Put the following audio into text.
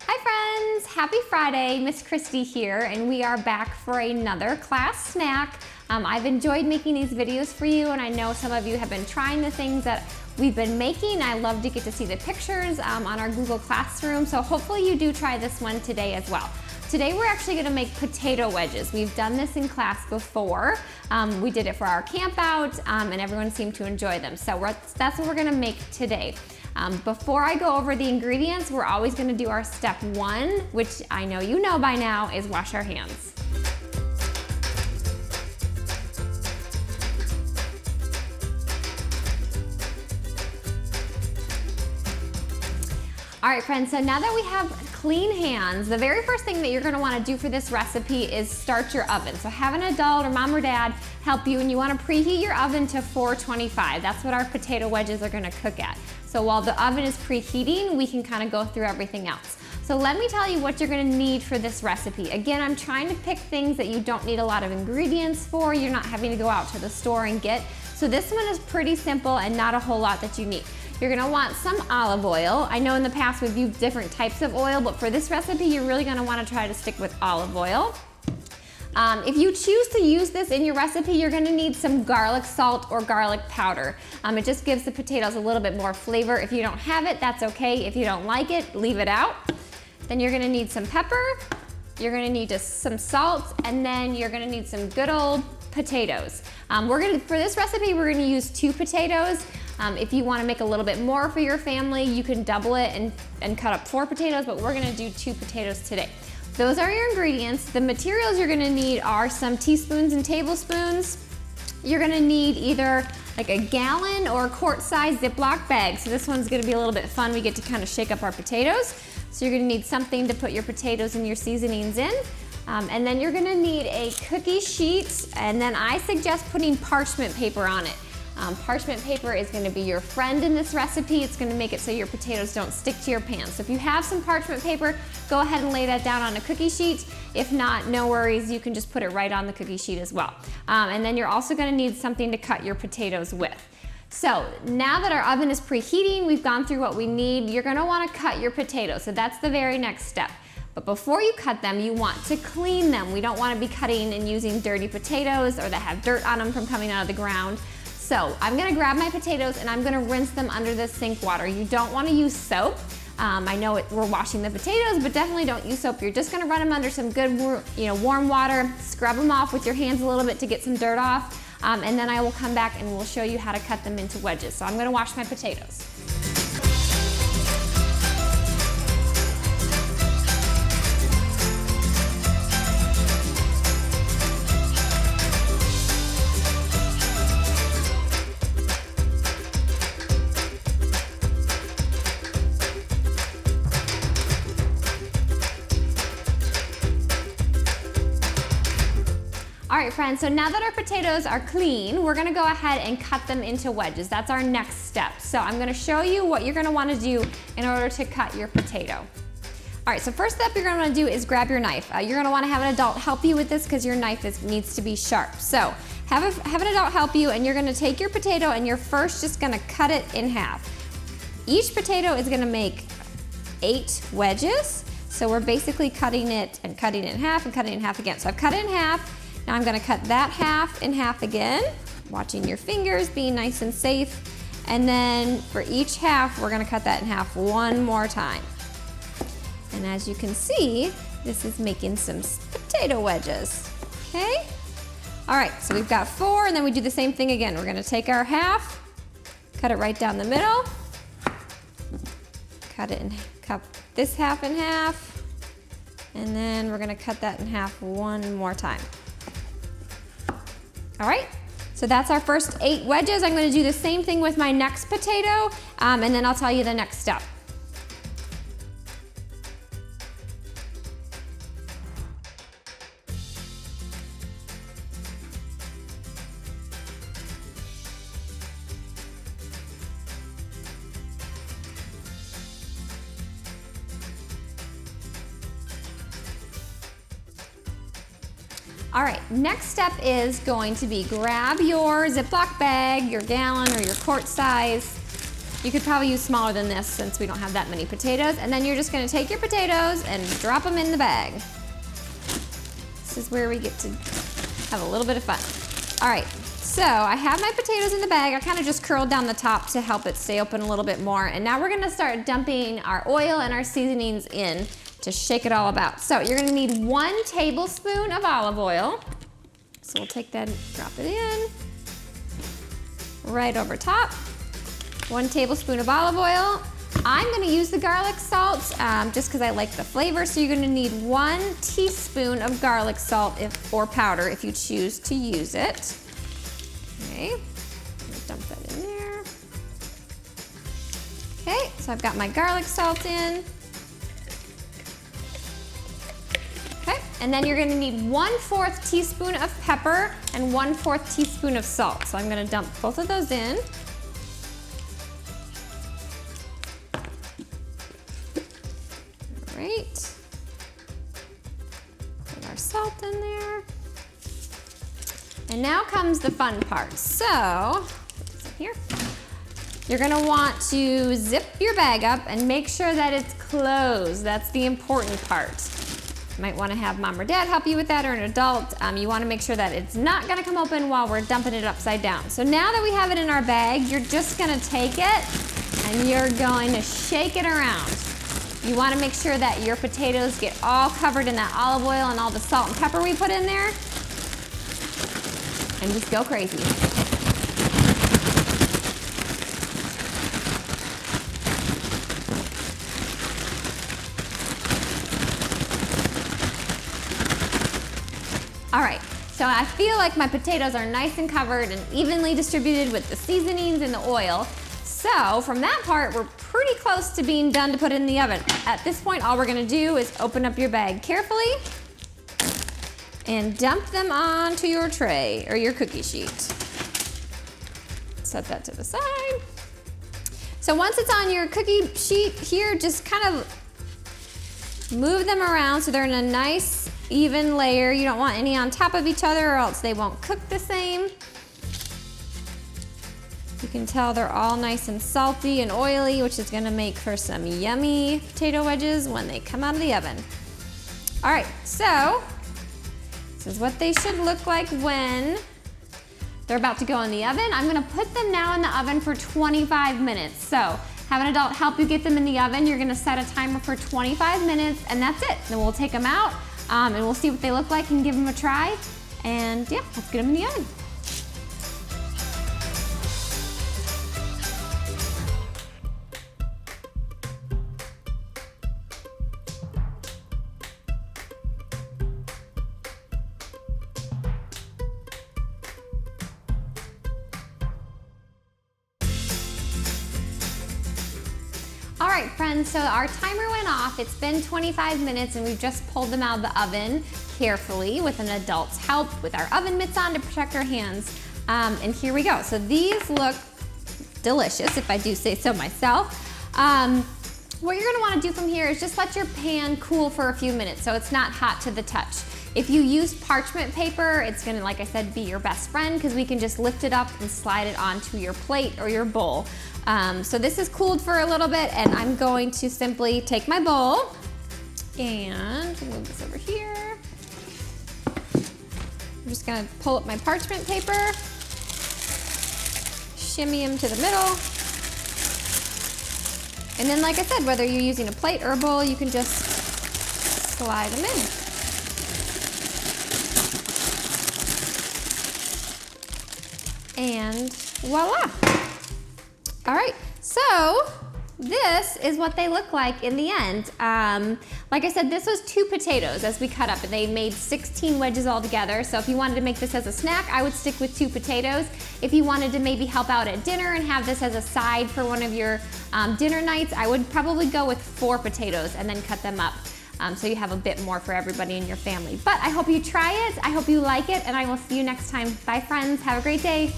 Hi friends, happy Friday. Miss Christy here, and we are back for another class snack. I've enjoyed making these videos for you, and I know some of you have been trying the things that we've been making. I love to get to see the pictures on our Google Classroom, so hopefully you do try this one today as well. Today we're actually going to make potato wedges. We've done this in class before. We did it for our camp out, and everyone seemed to enjoy them. So that's what we're going to make today. Before I go over the ingredients, we're always going to do our step one, which I know you know by now, is wash our hands. All right, friends, so now that we have clean hands, the very first thing that you're gonna wanna do for this recipe is start your oven. So have an adult or mom or dad help you, and you wanna preheat your oven to 425. That's what our potato wedges are gonna cook at. So while the oven is preheating, we can kind of go through everything else. So let me tell you what you're gonna need for this recipe. Again, I'm trying to pick things that you don't need a lot of ingredients for. You're not having to go out to the store and get. So this one is pretty simple and not a whole lot that you need. You're gonna want some olive oil. I know in the past we've used different types of oil, but for this recipe, you're really gonna wanna try to stick with olive oil. If you choose to use this in your recipe, you're gonna need some garlic salt or garlic powder. It just gives the potatoes a little bit more flavor. If you don't have it, that's okay. If you don't like it, leave it out. Then you're gonna need some pepper, you're gonna need some salt, and then you're gonna need some good old potatoes. For this recipe, we're gonna use 2 potatoes. If you wanna make a little bit more for your family, you can double it and cut up 4 potatoes, but we're gonna do 2 potatoes today. Those are your ingredients. The materials you're gonna need are some teaspoons and tablespoons. You're gonna need either like a gallon or a quart-size Ziploc bag. So this one's gonna be a little bit fun. We get to kind of shake up our potatoes. So you're gonna need something to put your potatoes and your seasonings in. And then you're gonna need a cookie sheet, and then I suggest putting parchment paper on it. Parchment paper is going to be your friend in this recipe. It's going to make it so your potatoes don't stick to your pan. So if you have some parchment paper, go ahead and lay that down on a cookie sheet. If not, no worries, you can just put it right on the cookie sheet as well. And then you're also going to need something to cut your potatoes with. So now that our oven is preheating, we've gone through what we need, you're going to want to cut your potatoes. So that's the very next step. But before you cut them, you want to clean them. We don't want to be cutting and using dirty potatoes or that have dirt on them from coming out of the ground. So I'm gonna grab my potatoes and I'm gonna rinse them under the sink water. You don't wanna use soap. I know we're washing the potatoes, but definitely don't use soap. You're just gonna run them under some good warm water, scrub them off with your hands a little bit to get some dirt off, and then I will come back and we'll show you how to cut them into wedges. So I'm gonna wash my potatoes. All right, friends, so now that our potatoes are clean, we're gonna go ahead and cut them into wedges. That's our next step. So I'm gonna show you what you're gonna wanna do in order to cut your potato. All right, so first step you're gonna wanna do is grab your knife. You're gonna wanna have an adult help you with this because your knife needs to be sharp. So have an adult help you, and you're gonna take your potato and you're first just gonna cut it in half. Each potato is gonna make 8 wedges. So we're basically cutting it in half and cutting it in half again. So I've cut it in half. Now I'm gonna cut that half in half again, watching your fingers, being nice and safe. And then for each half, we're gonna cut that in half one more time. And as you can see, this is making some potato wedges, okay? All right, so we've got 4, and then we do the same thing again. We're gonna take our half, cut it right down the middle, cut this half in half, and then we're gonna cut that in half one more time. All right, so that's our first 8 wedges. I'm gonna do the same thing with my next potato, and then I'll tell you the next step. All right, next step is going to be grab your Ziploc bag, your gallon or your quart size, You could probably use smaller than this since we don't have that many potatoes. And then you're just gonna take your potatoes and drop them in the bag. This is where we get to have a little bit of fun. All right, so I have my potatoes in the bag. I kind of just curled down the top to help it stay open a little bit more. And now we're gonna start dumping our oil and our seasonings in to shake it all about. So you're gonna need 1 tablespoon of olive oil. So we'll take that and drop it in. Right over top. 1 tablespoon of olive oil. I'm gonna use the garlic salt just because I like the flavor. So you're gonna need 1 teaspoon of garlic salt or powder if you choose to use it. Okay, dump that in there. Okay, so I've got my garlic salt in. Okay, and then you're gonna need 1/4 teaspoon of pepper and 1/4 teaspoon of salt. So I'm gonna dump both of those in. Right. Put our salt in there. And now comes the fun part. So, put this in here. You're gonna want to zip your bag up and make sure that it's closed. That's the important part. You might wanna have mom or dad help you with that, or an adult. You wanna make sure that it's not gonna come open while we're dumping it upside down. So now that we have it in our bag, you're just gonna take it and you're going to shake it around. You wanna make sure that your potatoes get all covered in that olive oil and all the salt and pepper we put in there. And just go crazy. All right, so I feel like my potatoes are nice and covered and evenly distributed with the seasonings and the oil. So from that part, we're pretty close to being done to put in the oven. At this point, all we're gonna do is open up your bag carefully and dump them onto your tray or your cookie sheet. Set that to the side. So once it's on your cookie sheet here, just kind of move them around so they're in a nice, even layer. You don't want any on top of each other or else they won't cook the same. You can tell they're all nice and salty and oily, which is gonna make for some yummy potato wedges when they come out of the oven. All right, so this is what they should look like when they're about to go in the oven. I'm gonna put them now in the oven for 25 minutes. So have an adult help you get them in the oven. You're gonna set a timer for 25 minutes and that's it. Then we'll take them out and we'll see what they look like and give them a try. And yeah, let's get them in the oven. All right, friends, so our timer went off. It's been 25 minutes and we've just pulled them out of the oven carefully with an adult's help with our oven mitts on to protect our hands. And here we go. So these look delicious, if I do say so myself. What you're gonna wanna do from here is just let your pan cool for a few minutes so it's not hot to the touch. If you use parchment paper, it's gonna, like I said, be your best friend because we can just lift it up and slide it onto your plate or your bowl. So this is cooled for a little bit and I'm going to simply take my bowl and move this over here. I'm just gonna pull up my parchment paper, shimmy them to the middle. And then, like I said, whether you're using a plate or a bowl, you can just slide them in. And voila. All right, so this is what they look like in the end. Like I said, this was 2 potatoes as we cut up, and they made 16 wedges all together. So if you wanted to make this as a snack, I would stick with 2 potatoes. If you wanted to maybe help out at dinner and have this as a side for one of your dinner nights, I would probably go with 4 potatoes and then cut them up. So you have a bit more for everybody in your family. But I hope you try it, I hope you like it, and I will see you next time. Bye friends, have a great day.